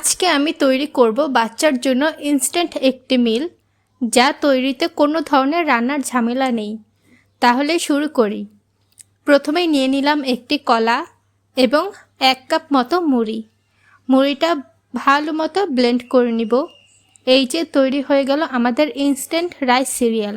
আজকে আমি তৈরি করব বাচ্চার জন্য ইনস্ট্যান্ট একটি মিল, যা তৈরিতে কোনো ধরনের রান্নার ঝামেলা নেই। তাহলে শুরু করি। প্রথমেই নিয়ে নিলাম একটি কলা এবং 1 কাপ মতো মুড়ি। মুড়িটা ভালো মতো ব্লেন্ড করে নিব। এই যে তৈরি হয়ে গেল আমাদের ইনস্ট্যান্ট রাইস সিরিয়াল।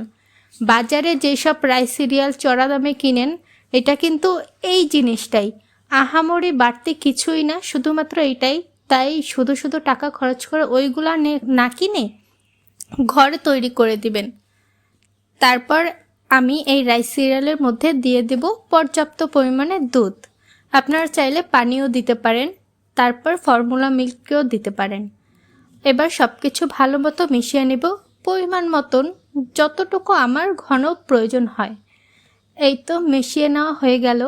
বাজারে যেসব রাইস সিরিয়াল চড়া দামে কিনেন, এটা কিন্তু এই জিনিসটাই, আহামরি বাড়তি কিছুই না, শুধুমাত্র এটাই। তাই শুধু শুধু টাকা খরচ করে ওইগুলো না কিনে ঘরে তৈরি করে দিবেন। তারপর আমি এই রাইস সিরিয়ালের মধ্যে দিয়ে দেব পর্যাপ্ত পরিমাণে দুধ। আপনারা চাইলে পানিও দিতে পারেন, তারপর ফর্মুলা মিল্কও দিতে পারেন। এবার সব কিছু ভালো মতো মিশিয়ে নেব, পরিমাণ মতন, যতটুকু আমার ঘন প্রয়োজন হয়। এই তো মিশিয়ে নেওয়া হয়ে গেল।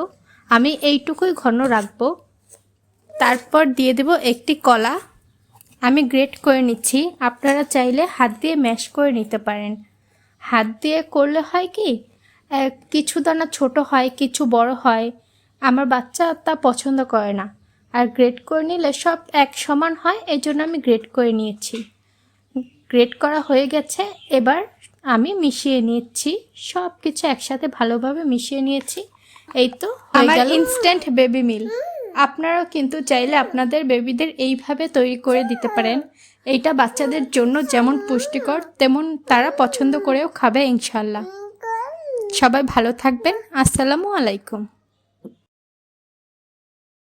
আমি এইটুকুই ঘন রাখবো। তারপর দিয়ে দেব একটি কলা। আমি গ্রেট করে নিচ্ছি, আপনারা চাইলে হাত দিয়ে ম্যাশ করে নিতে পারেন। হাত দিয়ে করলে হয় কি, কিছু দানা ছোট হয়, কিছু বড় হয়। আমার বাচ্চা তা পছন্দ করে না, আর গ্রেট করে নিলে সব এক সমান হয়, এই জন্য আমি গ্রেট করে নিয়েছি। গ্রেট করা হয়ে গেছে। এবার আমি মিশিয়ে নিচ্ছি, সব কিছু একসাথে ভালোভাবে মিশিয়ে নিয়েছি। এই তো আমার ইনস্ট্যান্ট বেবি মিল। আপনারাও কিন্তু চাইলে আপনাদের বেবিদের এইভাবে তৈরি করে দিতে পারেন। এইটা বাচ্চাদের জন্য যেমন পুষ্টিকর, তেমন তারা পছন্দ করেও খাবে ইনশাল্লাহ। সবাই ভালো থাকবেন। আসসালামু আলাইকুম।